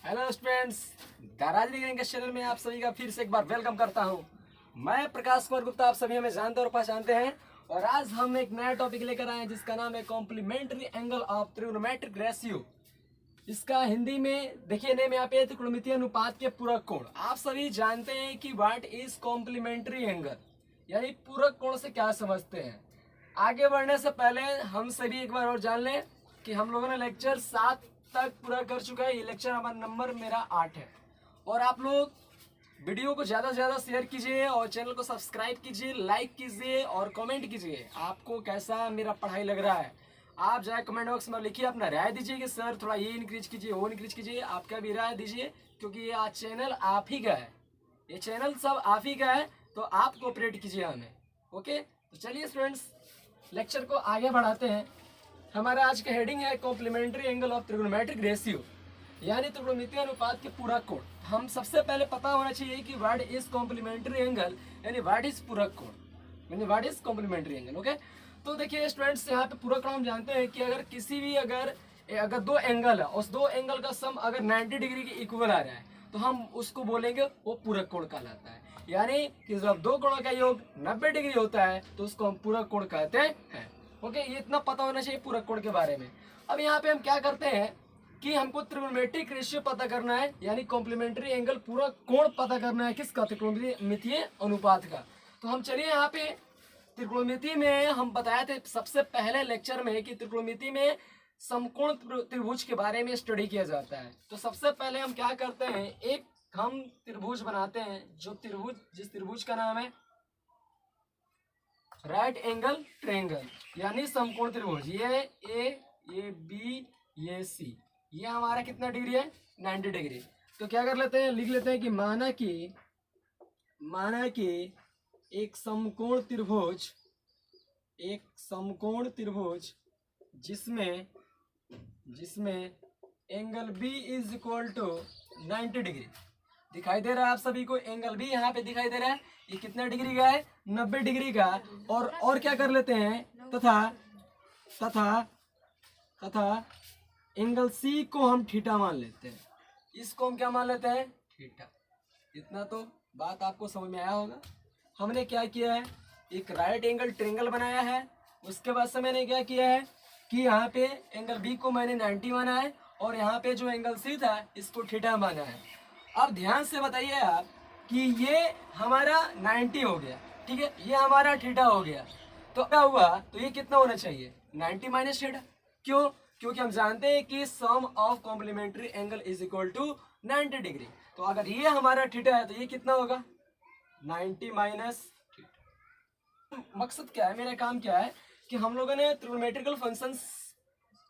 Hello students, दाराजी के channel में आप सभी का फिर से एक बार वेलकम करता हूं। मैं प्रकाश कुमार गुप्ता, आप सभी हमें जानते और पहचानते हैं। और आज हम एक नया टॉपिक लेकर आए हैं जिसका नाम है complementary angle of trigonometric ratio. इसका हिंदी में देखिए नेम यहाँ पे त्रिकोणमितीय अनुपात के पूरक कोण। आप सभी जानते हैं कि व्हाट इज कॉम्प्लीमेंट्री एंगल, यानी पूरक कोण से क्या समझते हैं। आगे बढ़ने से पहले हम सभी एक बार और जान लें कि हम लोगों ने लेक्चर 7 तक पूरा कर चुका है। ये लेक्चर हमारा नंबर मेरा 8 है। और आप लोग वीडियो को ज़्यादा से ज़्यादा शेयर कीजिए और चैनल को सब्सक्राइब कीजिए, लाइक कीजिए और कमेंट कीजिए आपको कैसा मेरा पढ़ाई लग रहा है। आप जाए कमेंट बॉक्स में लिखिए, अपना राय दीजिए कि सर थोड़ा ये इंक्रीज कीजिए, वो इंक्रीज कीजिए। आपका भी राय दीजिए क्योंकि ये आज चैनल आप ही का है, ये चैनल सब आप ही का है, तो आप कोऑपरेट कीजिए हमें। ओके, तो चलिए स्टूडेंट्स लेक्चर को आगे बढ़ाते हैं। हमारा आज का हेडिंग है complementary angle of trigonometric ratio, यानी त्रिकोणमितीय अनुपात के पूरक कोण। हम सबसे पहले पता होना चाहिए कि व्हाट इज कॉम्प्लीमेंट्री एंगल, यानी व्हाट इज पूरक कोण, यानी what is complementary angle. Okay, तो देखिए स्टूडेंट्स यहाँ पे पूरक कोण हम जानते हैं कि अगर किसी भी अगर दो एंगल है, उस दो एंगल का सम अगर 90 डिग्री के इक्वल आ रहा है तो हम उसको बोलेंगे वो पूरक कोण कहलाता है। यानी कि जब दो कोणों का योग 90 डिग्री होता है तो उसको हम पूरक कोण कहते हैं। ओके, ये इतना पता होना चाहिए पूरक कोण के बारे में। अब यहाँ पे हम क्या करते हैं कि हमको त्रिकोणमितीय रेशियो पता करना है, यानी कॉम्प्लीमेंट्री एंगल पूरक कोण पता करना है। किसका? त्रिकोणमितीय अनुपात का। तो हम चलिए यहाँ पे त्रिकोणमिति में हम बताए थे सबसे पहले लेक्चर में कि त्रिकोणमिति में समकोण त्रिभुज के बारे में स्टडी किया जाता है। तो सबसे पहले हम क्या करते हैं, एक हम त्रिभुज बनाते हैं, जो त्रिभुज जिस त्रिभुज का नाम है राइट एंगल ट्रायंगल, यानी समकोण त्रिभुज। ये ए बी ये सी, ये हमारा कितना डिग्री है? 90 डिग्री। तो क्या कर लेते हैं, लिख लेते हैं कि माना कि एक समकोण त्रिभुज जिसमें angle B is equal to 90 degree. दिखाई दे रहा है आप सभी को एंगल बी यहाँ पे दिखाई दे रहा है। ये कितना डिग्री का है? 90 डिग्री का। और क्या कर लेते हैं, तथा एंगल सी को हम थीटा मान लेते हैं। इसको हम क्या मान लेते हैं? थीटा। इतना तो बात आपको समझ में आया होगा। हमने क्या किया है, एक राइट एंगल ट्रायंगल बनाया है। उसके बाद से मैंने क्या किया है कि यहाँ पे एंगल बी को मैंने 90 माना है और यहाँ पे जो एंगल सी था इसको थीटा माना है। अब ध्यान से बताइए आप कि ये हमारा 90 हो गया, ठीक है, ये हमारा थीटा हो गया। तो क्या हुआ, तो ये कितना होना चाहिए? 90 माइनस थीटा। क्यों? क्योंकि हम जानते हैं कि sum of complementary angle is equal to 90 degree. तो अगर ये हमारा थीटा है तो ये कितना होगा? 90 माइनस थीटा। मकसद क्या है, मेरा काम क्या है कि हम लोगों ने ट्रिग्नोमेट्रिकल फंक्शंस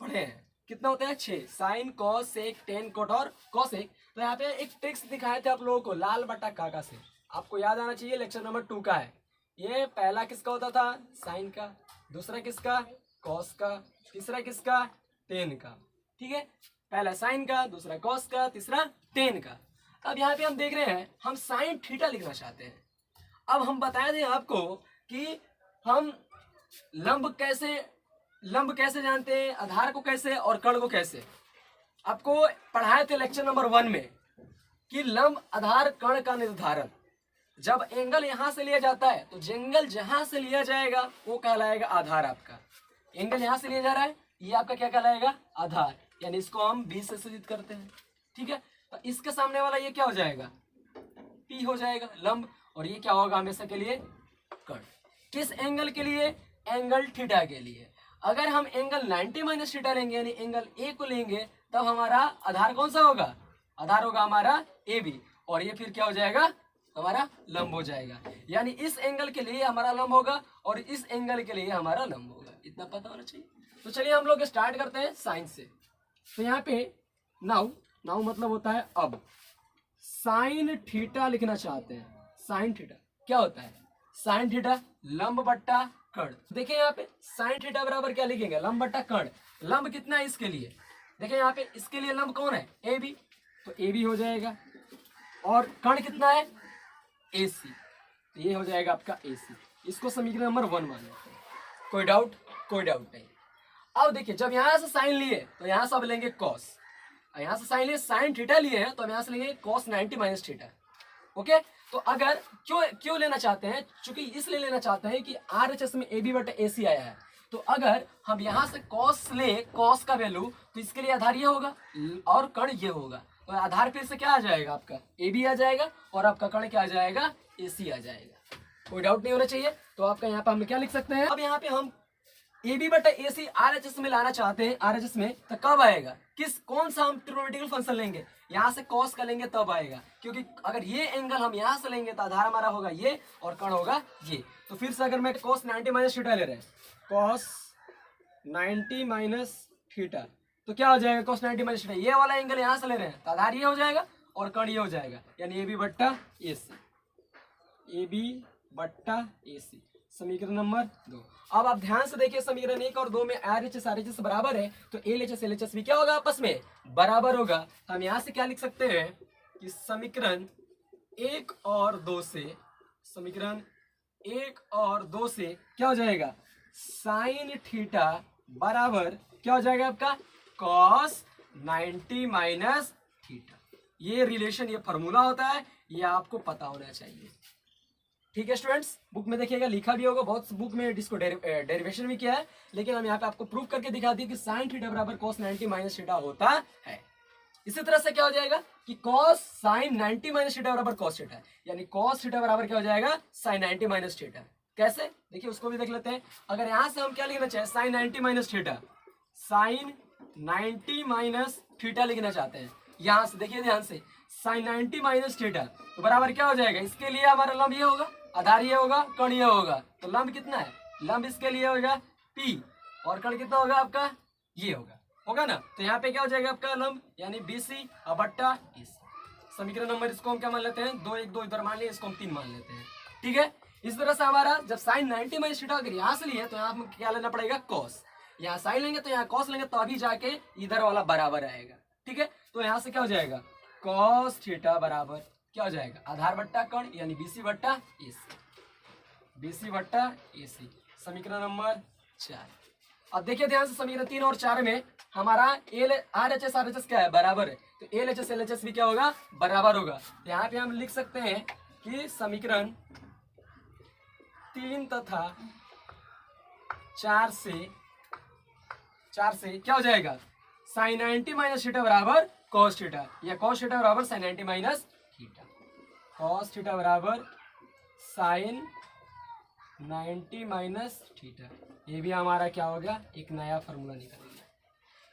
पढ़े हैं। कितना होता है? 6, sine cos sec tan cot और कॉसेक। तो यहाँ पे एक ट्रिक्स दिखाए थे आप लोगों को लाल बटा काका से, आपको याद आना चाहिए, लेक्चर नंबर 2 का है। ये पहला किसका होता था? साइन का। दूसरा किसका? कॉस का। तीसरा किसका? टेन का। ठीक है, पहला साइन का, दूसरा कॉस का, तीसरा टेन का। अब यहाँ पे हम देख रहे हैं हम साइन थीटा लिखना चाहते हैं। अब हम बताए थे आपको कि हम लंब कैसे जानते हैं, आधार को कैसे और कर्ण को कैसे। आपको पढ़ाए थे लेक्चर नंबर 1 में कि लंब आधार कर्ण का निर्धारण। जब एंगल यहां से लिया जाता है तो एंगल जहां से लिया जाएगा वो कहलाएगा आधार। आपका एंगल यहां से लिया जा रहा है, ये आपका क्या कहलाएगा? आधार। यानी इसको हम बी से सूचित करते हैं। ठीक है, तो इसके सामने वाला ये क्या हो जाएगा? पी हो जाएगा लंब। और ये क्या होगा हमेशा के लिए? कर्ण। किस एंगल के लिए? एंगल थीटा के लिए। अगर हम एंगल 90 माइनस थीटा लेंगे यानी एंगल ए को लेंगे तब हमारा आधार कौन सा होगा? आधार होगा हमारा ए बी, और ये फिर क्या हो जाएगा? हमारा लंब हो जाएगा। यानी इस एंगल के लिए हमारा लंब होगा और इस एंगल के लिए हमारा लंब होगा। इतना पता होना चाहिए। तो चलिए हम लोग स्टार्ट करते हैं साइन से। तो यहाँ पे नाउ मतलब होता है अब। साइन थीटा लिखना चाहते हैं। साइन थीटा क्या होता है? साइन थीटा लंब बट्टा कर्ण। देखिए यहाँ पे साइन थीटा बराबर क्या लिखेंगे? लंब बट्टा कर्ण। लंब कितना है इसके लिए? देखिए यहाँ पे इसके लिए लंब कौन है? ए बी, तो ए बी हो जाएगा। और कर्ण कितना है? ए सी, तो ये हो जाएगा आपका ए सी। इसको समीकरण नंबर 1 मान लेते हैं। कोई डाउट? कोई डाउट नहीं। अब देखिए जब यहाँ से साइन लिए तो यहाँ सब लेंगे कॉस। यहाँ से साइन लिए, साइन थीटा लिए हैं तो हम यहाँ से लेंगे cos 90 माइनस थीटा। ओके, तो अगर क्यों लेना चाहते हैं, चूंकि इसलिए लेना चाहते हैं कि RHS में AB बटा AC आया है, तो अगर हम यहाँ से cos ले, cos का वैल्यू, तो इसके लिए आधार ये होगा और कण ये होगा, तो आधार फिर से क्या आ जाएगा आपका AB आ जाएगा और आपका कण क्या आ जाएगा AC आ जाएगा। कोई डाउट नहीं होना चाहिए। तो आपका यहाँ पे हम क्या लिख सकते हैं, अब यहाँ पे हम AB बटा AC RHS में लाना चाहते हैं, RHS में, तो कब आएगा, कौन सा हम ट्रिग्नोमेट्रिकल फंक्शन लेंगे, यहाँ से cos का लेंगे तब आएगा, क्योंकि अगर ये एंगल हम यहाँ से लेंगे तो आधार हमारा होगा ये और कण होगा ये। तो फिर से अगर मैं cos 90 माइनस थीटा ले रहे हैं, cos 90 माइनस थीटा, तो क्या हो जाएगा cos 90 माइनस थीटा, ये वाला एंगल यहाँ से ले रहे हैं तो आधार ये हो जाएगा और कण ये हो जाएगा, यानी AB बट्टा AC, AB बट्टा AC, समीकरण नंबर 2। अब आप ध्यान से देखिए समीकरण 1 और 2 में RHS बराबर है, तो LHS भी क्या होगा, आपस में बराबर होगा। हम यहाँ से क्या लिख सकते हैं कि समीकरण 1 और 2 से, समीकरण 1 और 2 से क्या हो जाएगा, साइन थीटा बराबर क्या हो जाएगा आपका cos 90 माइनस थीटा। ये रिलेशन, ये फॉर्मूला होता है, ये आपको पता होना चाहिए। ठीक है स्टूडेंट्स, बुक में देखिएगा लिखा भी होगा, बहुत बुक में इसको डेरिवेशन भी किया है, लेकिन हम यहाँ पे आपको प्रूफ करके दिखा दिए कि साइन थीटा बराबर cos 90 माइनस थीटा होता है। इसी तरह से क्या हो जाएगा कि cos साइन 90 माइनस थीटा बराबर cos थीटा, यानी cos थीटा बराबर क्या हो जाएगा साइन 90 माइनस थीटा। कैसे, देखिए उसको भी देख लेते हैं। अगर यहाँ से हम क्या लिखना चाहे, sine 90 minus theta, sine 90 minus theta लिखना चाहते हैं, यहाँ से देखिए ध्यान से, साइन 90 माइनस थीटा, तो बराबर क्या हो जाएगा, इसके लिए हमारा लंब ये होगा, आधार ये होगा, कण ये होगा, तो लंब कितना है, लंब इसके लिए होगा P और कण कितना होगा आपका ये होगा ना। तो यहाँ पे क्या हो जाएगा आपका लंब, यानी BC बट्टा AC। समीकरण नंबर इसको हम क्या मान लेते हैं, 2 1 2 इधर मान लिए, इसको हम 3 मान लेते हैं। ठीक है, इस तरह से हमारा जब साइन 90 माइनस थीटा अगर यहाँ से लिए तो यहाँ हमें क्या लेना पड़ेगा cos, यहाँ साइन लेंगे तो यहाँ cos लेंगे, तो अभी जाके इधर वाला बराबर आएगा। ठीक है, तो यहाँ से क्या हो जाएगा cos थीटा बराबर क्या हो जाएगा, आधार बट्टा कण, यानी BC बट्टा AC, BC बट्टा AC, समीकरण नंबर 4। अब देखिए ध्यान से, समीकरण 3 और 4 में हमारा RHS क्या है, बराबर है, तो LHS भी क्या होगा, बराबर होगा। यहाँ पे हम लिख सकते हैं कि समीकरण 3 तथा 4 से क्या हो जाएगा, साइन 90 माइनस थीटा बराबर cos थीटा, या cos थीटा बराबर sine 90 minus theta, cos theta बराबर साइन 90 माइनस थीटा। ये भी हमारा क्या हो गया, एक नया फॉर्मूला निकल गया।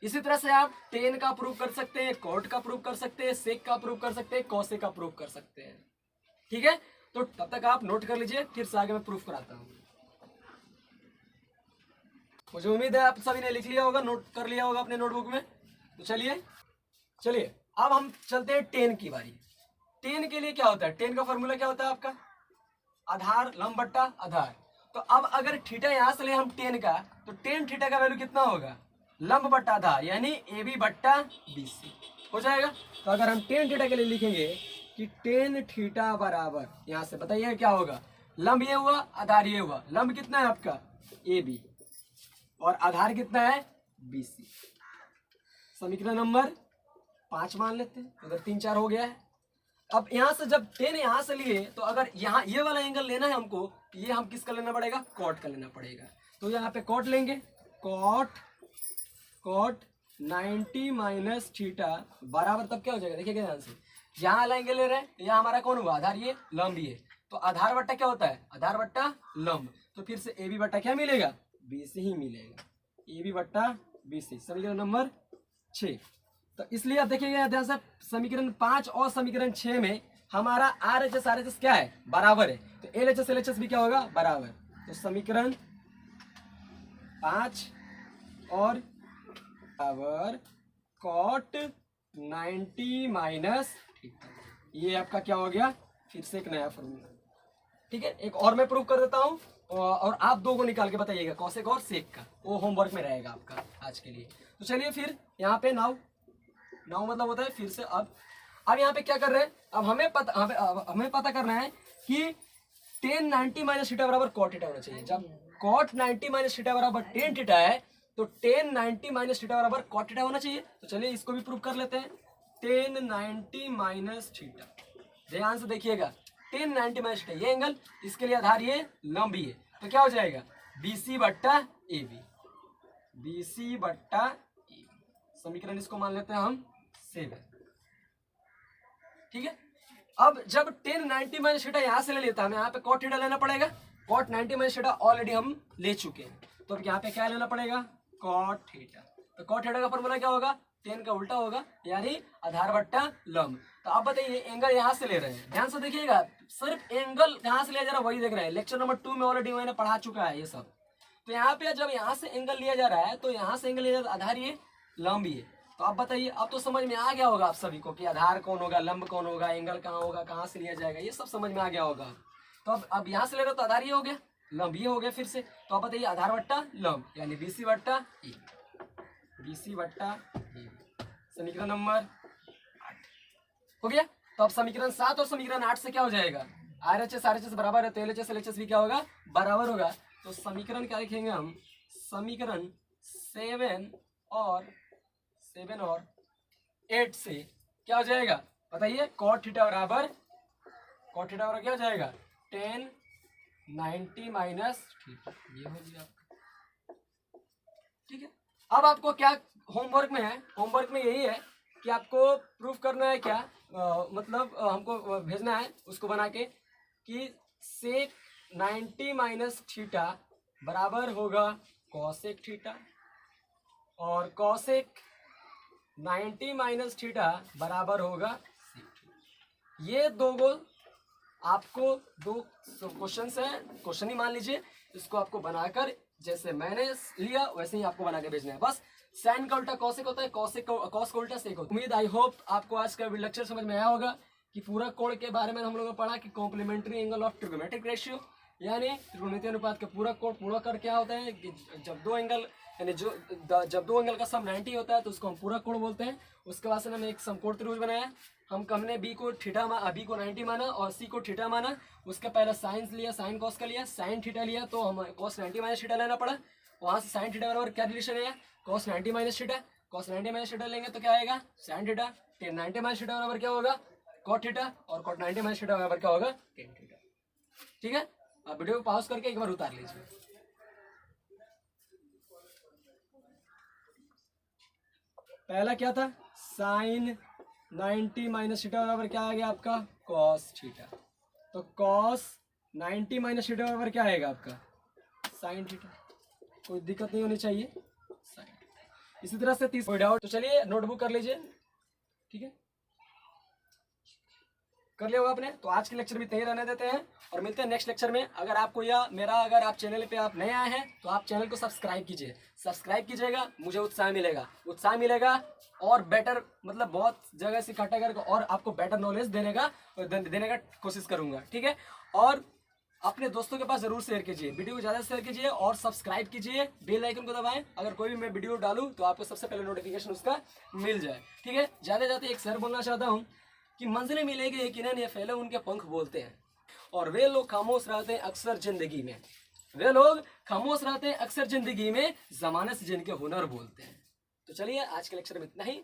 इसी तरह से आप टेन का प्रूव कर सकते हैं, कोट का प्रूव कर सकते हैं, सेक का प्रूव कर सकते हैं, कॉसे का प्रूव कर सकते हैं। ठीक है, तो तब तक आप नोट कर लीजिए, फिर से आगे मैं प्रूफ कराता हूँ। मुझे उम्मीद है आप सभी ने लिख लिया होगा, नोट कर लिया होगा अपने नोटबुक में। तो चलिए अब हम चलते हैं टेन की बारी। टेन के लिए क्या होता है, टेन का फॉर्मूला क्या होता है आपका, आधार लंब बट्टा आधार। तो अब अगर थीटा यहाँ से ले हम टेन का, तो टेन थीटा का वैल्यू कितना होगा, लंब बट्टा आधार, यानी AB बट्टा BC हो जाएगा। तो अगर हम टेन थीटा के लिए लिखेंगे कि टेन थीटा बराबर, यहाँ से बताइए क्या होगा, लंब ये हुआ, आधार ये हुआ, लंब कितना है आपका AB और आधार कितना है BC। समीकरण नंबर 5 मान लेते हैं, उधर 3 4 हो गया है। अब यहाँ से जब टेन यहाँ से लिए, तो अगर यहाँ ये वाला एंगल लेना है हमको, ये हम किसका लेना पड़ेगा, कॉट का लेना पड़ेगा। तो यहाँ पे कॉट लेंगे, कॉट 90 माइनस थीटा बराबर तब क्या हो जाएगा, देखिएगा ध्यान से, यहाँ एंगल ले रहे हैं, यहाँ हमारा कौन हुआ, आधार ये, लंब ये, तो आधार बट्टा क्या होता है, आधार बट्टा लंब, तो फिर से AB बट्टा क्या मिलेगा, BC ही मिलेगा, AB बट्टा BC। समीकरण नंबर 6। तो इसलिए आप देखिएगा ध्यान से, समीकरण 5 और समीकरण 6 में हमारा RHS क्या है, बराबर है, तो LHS भी क्या होगा, बराबर। तो समीकरण 5 और बराबर कॉट 90 माइनस थीटा, ये आपका क्या हो गया, फिर से एक नया फॉर्मूला। ठीक है, एक और मैं प्रूव कर देता हूँ, और आप दो को निकाल के बताइएगा, कॉसेक और सेक का, वो होमवर्क में रहेगा आपका आज के लिए। तो चलिए फिर यहाँ पे नाउ मतलब होता है फिर से। अब यहाँ पे क्या कर रहे हैं, अब हमें पता करना है कि टेन 90 माइनस थीटा बराबर कॉट थीटा होना चाहिए। जब कॉट 90 माइनस थीटा बराबर टेन थीटा है, तो tan 90 माइनस थीटा बराबर cot थीटा होना चाहिए। तो चलिए इसको भी प्रूव कर लेते हैं। tan 90 माइनस थीटा, ध्यान से देखिएगा, tan 90 माइनस थीटा ये एंगल, इसके लिए आधार ये लंब ये, तो क्या हो जाएगा BC बट्टा AB, BC बट्टा AB। समीकरण इसको मान लेते हैं हम 7। ठीक है, अब जब tan 90 माइनस थीटा यहाँ से ले लेता है, हमें यहाँ पे cot थीटा लेना पड़ेगा। cot 90 माइनस थीटा ऑलरेडी हम ले चुके हैं, तो अब यहाँ पे क्या लेना पड़ेगा cot थीटा। तो cot थीटा का फॉर्मूला क्या होगा, tan का उल्टा होगा, यानी आधार बट्टा लंब। तो आप बताइए एंगल यहाँ से ले रहे हैं, ध्यान से देखिएगा, सिर्फ एंगल कहाँ से लिया जा रहा है वही देख रहे हैं। लेक्चर नंबर 2 में ऑलरेडी मैंने पढ़ा चुका है ये सब। तो यहाँ पे जब यहाँ से एंगल लिया जा रहा है, तो यहाँ से एंगल लिया जा रहा है, आधार ये लंब ये। तो आप बताइए, अब तो समझ में आ गया होगा आप सभी को कि आधार कौन होगा, लंब कौन होगा, एंगल कहाँ होगा, कहाँ से लिया जाएगा, ये सब समझ में आ गया होगा। तो अब यहाँ से ले रहे हो तो आधार ये हो गया, लंब ये हो गया फिर से। तो आप बताइए आधार बट्टा लंब यानी BC बट्टा E, BC बट्टा E। समीकरण नंबर 8 हो गया। तो अब समीकरण 7 और समीकरण 8 से क्या हो जाएगा, RHS बराबर है, तो LHS LHS भी क्या होगा, बराबर होगा। तो समीकरण क्या लिखेंगे हम, समीकरण 7 और 8 से क्या हो जाएगा बताइए, cot थीटा बराबर क्या हो जाएगा, tan 90 माइनस थीटा, ये हो गया आपका। ठीक है, अब आपको क्या होमवर्क में है, होमवर्क में यही है कि आपको प्रूफ करना है क्या, मतलब हमको भेजना है उसको बना के कि sec 90 माइनस थीटा बराबर होगा cosec थीटा, और cosec 90 माइनस थीटा बराबर होगा sec थीटा। ये दो आपको दो क्वेश्चन है, क्वेश्चन ही मान लीजिए, इसको आपको बनाकर जैसे मैंने लिया वैसे ही आपको बना के भेजना है। बस साइन का उल्टा कॉसेक होता है, कॉस का उल्टा सेक होता है। उम्मीद आई होप आपको आज का लेक्चर समझ में आया होगा कि पूरा कोण के बारे में हम लोगों ने पढ़ा कि complementary angle of trigonometric ratio, यानी त्रिकोणमितीय अनुपात का पूरा कोण पूरा कर क्या होता है कि जब दो एंगल यानी जब दो एंगल का सम 90 होता है तो उसको हम पूरा कोण बोलते हैं। उसके बाद से हमने एक समकोण त्रिभुज बनाया, हमने बी को 90 माना और सी को थीटा माना। उसका पहले साइन लिया, साइन कॉस का लिया, साइन थीटा लिया, तो हम cos 90 माइनस थीटा लेना पड़ा। वहाँ से साइन थीटा बराबर क्या रिलेशन है, cos 90 minus theta. cos 90 minus theta लेंगे तो क्या आएगा, sine theta. tan 90 minus theta बराबर क्या होगा, cot थीटा, और cot 90 माइनस थीटा बराबर क्या होगा, tan थीटा। ठीक है, आप वीडियो को पॉज करके एक बार उतार लीजिए। पहला क्या था, साइन 90 माइनस थीटा बराबर क्या आ गया आपका, cos थीटा। तो cos 90 माइनस थीटा बराबर क्या आएगा आपका, साइन थीटा। कोई दिक्कत नहीं होनी चाहिए, साइन। इसी तरह से 30 डाउट, तो चलिए नोटबुक कर लीजिए। ठीक है, कर लिया होगा आपने। तो आज के लेक्चर में इतना ही रहने देते हैं और मिलते हैं नेक्स्ट लेक्चर में। अगर आपको अगर आप चैनल पे आप नए आए हैं तो आप चैनल को सब्सक्राइब कीजिए, सब्सक्राइब कीजिएगा, मुझे उत्साह मिलेगा और बेटर मतलब बहुत जगह से इकट्ठा करके और आपको बेटर नॉलेज देने का कोशिश करूंगा। ठीक है, और अपने दोस्तों के पास जरूर शेयर कीजिए, वीडियो को ज़्यादा शेयर कीजिए और सब्सक्राइब कीजिए, बेल आइकन को दबाएं। अगर कोई भी मैं वीडियो डालूं तो आपको सबसे पहले नोटिफिकेशन उसका मिल जाए। ठीक है, जाते एक शेर बोलना चाहता हूँ कि मंजिलें मिलेगी यकीनन ये फैले उनके पंख बोलते हैं, और वे लोग खामोश रहते हैं अक्सर जिंदगी में, जमाने से जिनके हुनर बोलते हैं। तो चलिए आज के लेक्चर में इतना ही।